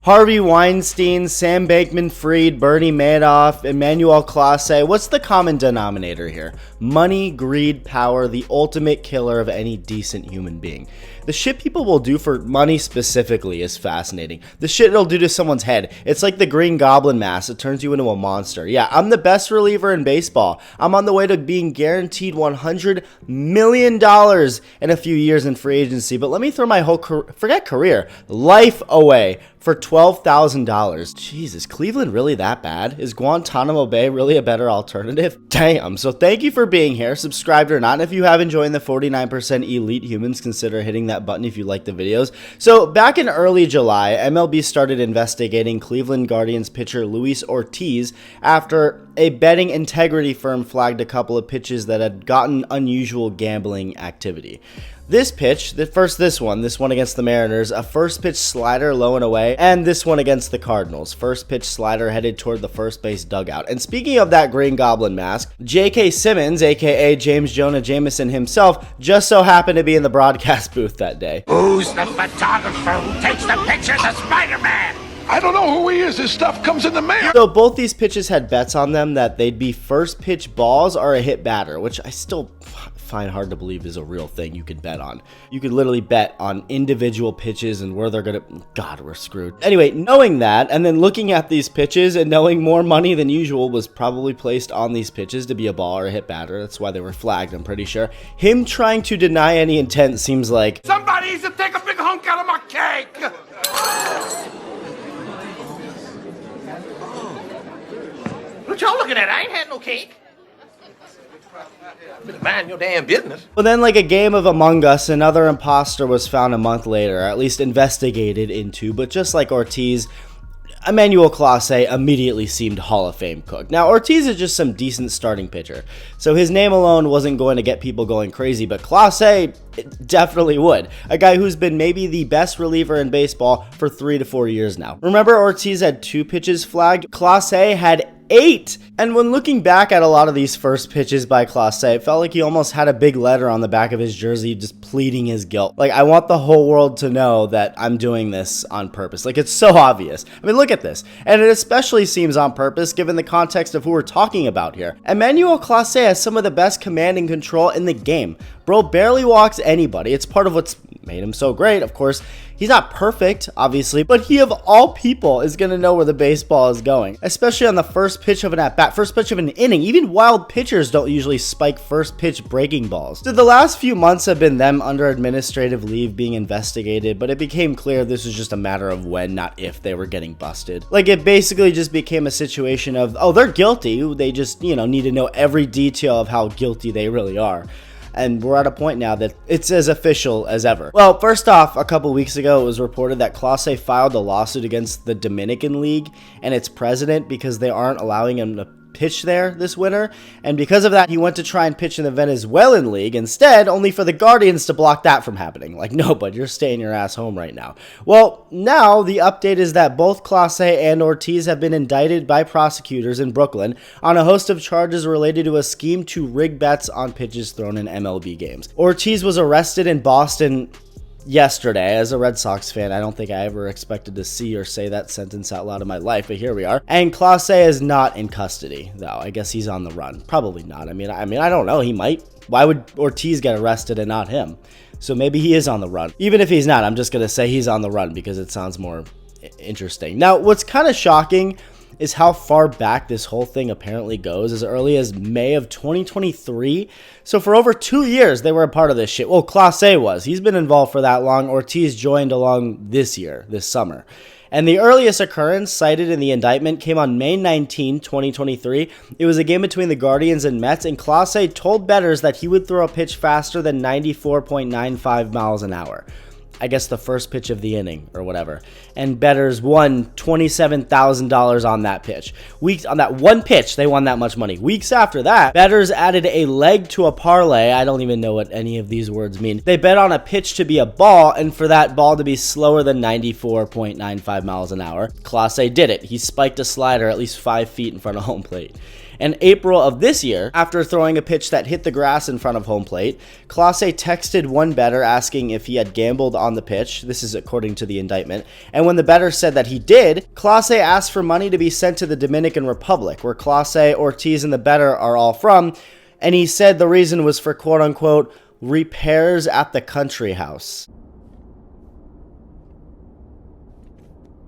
Harvey Weinstein, Sam Bankman-Fried, Bernie Madoff, Emmanuel Clase. What's the common denominator here? Money, greed, power, the ultimate killer of any decent human being. The shit people will do for money specifically is fascinating. The shit it'll do to someone's head. It's like the Green Goblin mask. It turns you into a monster. Yeah, I'm the best reliever in baseball. I'm on the way to being guaranteed $100 million in a few years in free agency. But let me throw my whole life away for $12,000. Jesus, Cleveland really that bad? Is Guantanamo Bay really a better alternative? Damn. So thank you for being here, subscribed or not. And if you haven't joined the 49% elite humans, consider hitting that button if you like the videos. So back in early July, MLB started investigating Cleveland Guardians pitcher Luis Ortiz after a betting integrity firm flagged a couple of pitches that had gotten unusual gambling activity. This pitch, this one against the Mariners, a first pitch slider low and away, and this one against the Cardinals, first pitch slider headed toward the first base dugout. And speaking of that Green Goblin mask, J.K. Simmons, aka James Jonah Jameson himself, just so happened to be in the broadcast booth that day. Who's the photographer who takes the pictures of Spider-Man? I don't know who he is. This stuff comes in the mail. So both these pitches had bets on them that they'd be first pitch balls or a hit batter, which I still find hard to believe is a real thing you could bet on. You could literally bet on individual pitches and where they're gonna... God, we're screwed. Anyway, knowing that, and then looking at these pitches and knowing more money than usual was probably placed on these pitches to be a ball or a hit batter. That's why they were flagged, I'm pretty sure. Him trying to deny any intent seems like... Somebody needs to take a big hunk out of my cake! What y'all looking at? I ain't had no cake. Better mind your damn business. But then, like a game of Among Us, another imposter was found a month later, or at least investigated into. But just like Ortiz, Emmanuel Clase immediately seemed Hall of Fame cooked. Now, Ortiz is just some decent starting pitcher, so his name alone wasn't going to get people going crazy, but Clase definitely would. A guy who's been maybe the best reliever in baseball for 3 to 4 years now. Remember, Ortiz had 2 pitches flagged? Clase had 8! And when looking back at a lot of these first pitches by Clase, it felt like he almost had a big letter on the back of his jersey just pleading his guilt. Like, I want the whole world to know that I'm doing this on purpose. Like, it's so obvious. I mean, look at this. And it especially seems on purpose given the context of who we're talking about here. Emmanuel Clase has some of the best command and control in the game. Bro barely walks anybody. It's part of what's made him so great. Of course, he's not perfect, obviously, but he of all people is going to know where the baseball is going, especially on the first pitch of an at-bat, first pitch of an inning. Even wild pitchers don't usually spike first pitch breaking balls. So the last few months have been them under administrative leave being investigated, but it became clear this was just a matter of when, not if, they were getting busted. Like, it basically just became a situation of, oh, they're guilty. They just, need to know every detail of how guilty they really are. And we're at a point now that it's as official as ever. Well, first off, a couple weeks ago, it was reported that Clase filed a lawsuit against the Dominican League and its president because they aren't allowing him to pitch there this winter, and because of that, he went to try and pitch in the Venezuelan League instead, only for the Guardians to block that from happening. Like, no, bud, you're staying your ass home right now. Well, now the update is that both Clase and Ortiz have been indicted by prosecutors in Brooklyn on a host of charges related to a scheme to rig bets on pitches thrown in MLB games. Ortiz was arrested in Boston yesterday. As a Red Sox fan, I don't think I ever expected to see or say that sentence out loud in my life, but here we are. And Clase is not in custody, though. I guess he's on the run. Probably not. I mean, I don't know. He might. Why would Ortiz get arrested and not him? So maybe he is on the run. Even if he's not, I'm just going to say he's on the run because it sounds more interesting. Now, what's kind of shocking is how far back this whole thing apparently goes, as early as May of 2023. So for over 2 years, they were a part of this shit. Well, Clase was. He's been involved for that long. Ortiz joined along this year, this summer. And the earliest occurrence cited in the indictment came on May 19, 2023. It was a game between the Guardians and Mets, and Clase told bettors that he would throw a pitch faster than 94.95 miles an hour. I guess the first pitch of the inning or whatever. And bettors won $27,000 on that pitch. On that one pitch, they won that much money. Weeks after that, bettors added a leg to a parlay. I don't even know what any of these words mean. They bet on a pitch to be a ball and for that ball to be slower than 94.95 miles an hour. Clase did it. He spiked a slider at least 5 feet in front of home plate. In April of this year, after throwing a pitch that hit the grass in front of home plate, Clase texted one bettor asking if he had gambled on the pitch. This is according to the indictment. And when the bettor said that he did, Clase asked for money to be sent to the Dominican Republic, where Clase, Ortiz, and the bettor are all from. And he said the reason was for quote-unquote repairs at the country house.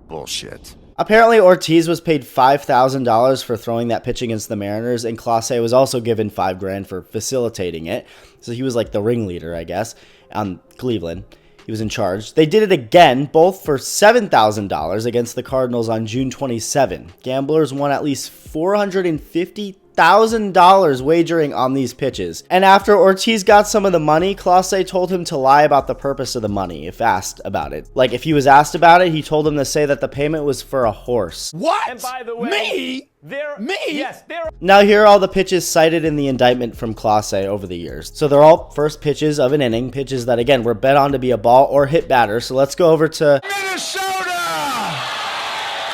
Bullshit. Apparently, Ortiz was paid $5,000 for throwing that pitch against the Mariners, and Clase was also given $5,000 for facilitating it. So he was like the ringleader, I guess, on Cleveland. He was in charge. They did it again, both for $7,000 against the Cardinals on June 27. Gamblers won at least $450,000 wagering on these pitches. And after Ortiz got some of the money, Clase told him to lie about the purpose of the money if asked about it. Like, if he was asked about it, he told him to say that the payment was for a horse. What? And by the way, Me? Yes, there. Now here are all the pitches cited in the indictment from Clase over the years. So they're all first pitches of an inning, pitches that again were bet on to be a ball or hit batter. So let's go over to Minnesota!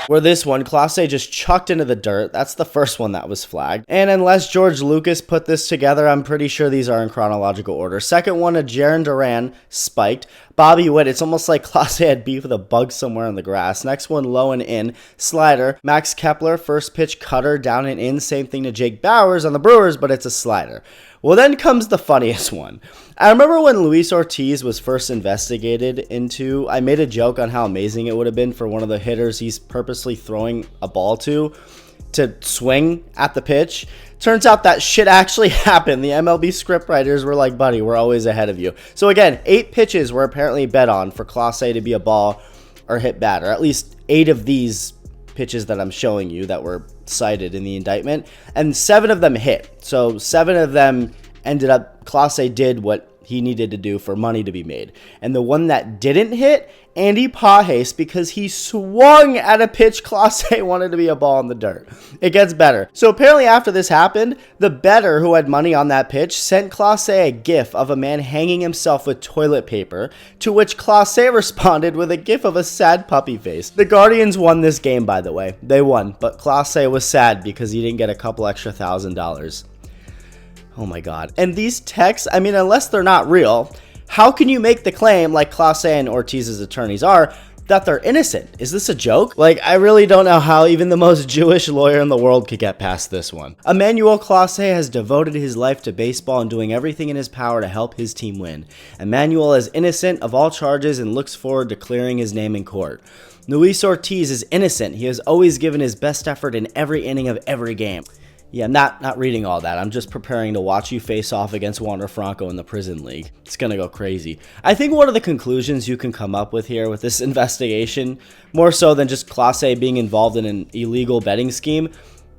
where this one, Clase just chucked into the dirt. That's the first one that was flagged. And unless George Lucas put this together, I'm pretty sure these are in chronological order. Second one, a Jaron Duran spiked. Bobby Witt, it's almost like Clase had beef with a bug somewhere in the grass. Next one, low and in, slider. Max Kepler, first pitch cutter, down and in. Same thing to Jake Bowers on the Brewers, but it's a slider. Well, then comes the funniest one. I remember when Luis Ortiz was first investigated into, I made a joke on how amazing it would have been for one of the hitters he's purposely throwing a ball to swing at the pitch. Turns out that shit actually happened. The MLB scriptwriters were like, buddy, we're always ahead of you. So again, 8 pitches were apparently bet on for Clase to be a ball or hit batter. At least 8 of these pitches that I'm showing you that were cited in the indictment, and 7 of them hit. So 7 of them ended up, Clase did what he needed to do for money to be made. And the one that didn't hit, Andy Pajes, because he swung at a pitch Clase wanted to be a ball in the dirt. It gets better. So apparently after this happened, the bettor who had money on that pitch sent Clase a gif of a man hanging himself with toilet paper, to which Clase responded with a gif of a sad puppy face. The Guardians won this game, by the way. They won, but Clase was sad because he didn't get a couple extra $1,000. Oh my god. And these texts, I mean, unless they're not real, how can you make the claim, like Clase and Ortiz's attorneys are, that they're innocent? Is this a joke? Like, I really don't know how even the most Jewish lawyer in the world could get past this one. Emmanuel Clase has devoted his life to baseball and doing everything in his power to help his team win. Emmanuel is innocent of all charges and looks forward to clearing his name in court. Luis Ortiz is innocent. He has always given his best effort in every inning of every game. Yeah, I'm not reading all that. I'm just preparing to watch you face off against Wander Franco in the prison league. It's gonna go crazy. I think one of the conclusions you can come up with here with this investigation, more so than just Clase being involved in an illegal betting scheme,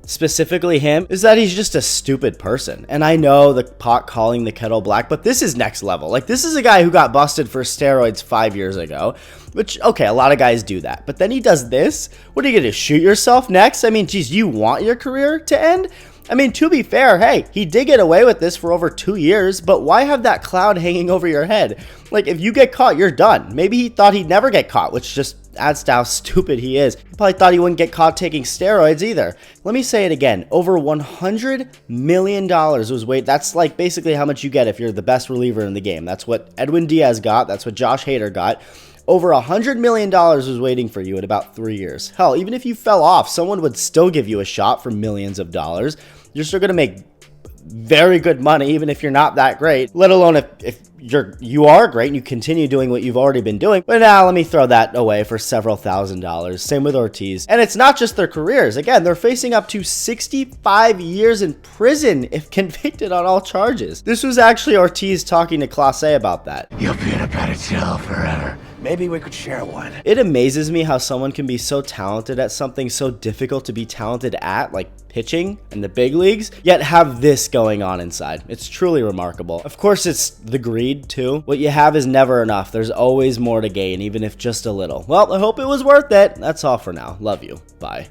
specifically him, is that he's just a stupid person. And I know the pot calling the kettle black, but this is next level. Like, this is a guy who got busted for steroids 5 years ago, which, okay, a lot of guys do that. But then he does this? What are you gonna shoot yourself next? I mean, geez, you want your career to end? I mean, to be fair, hey, he did get away with this for over 2 years, but why have that cloud hanging over your head? Like, if you get caught, you're done. Maybe he thought he'd never get caught, which just adds to how stupid he is. He probably thought he wouldn't get caught taking steroids either. Let me say it again. Over $100 million was weight. That's like basically how much you get if you're the best reliever in the game. That's what Edwin Diaz got. That's what Josh Hader got. Over $100 million was waiting for you in about 3 years. Hell, even if you fell off, someone would still give you a shot for millions of dollars. You're still going to make very good money, even if you're not that great, let alone if you are great and you continue doing what you've already been doing. But now let me throw that away for several $1,000s. Same with Ortiz. And it's not just their careers. Again, they're facing up to 65 years in prison if convicted on all charges. This was actually Ortiz talking to Clase about that. You'll be in a padded cell forever. Maybe we could share one. It amazes me how someone can be so talented at something so difficult to be talented at, like pitching in the big leagues, yet have this going on inside. It's truly remarkable. Of course, it's the greed too. What you have is never enough. There's always more to gain, even if just a little. Well, I hope it was worth it. That's all for now. Love you. Bye.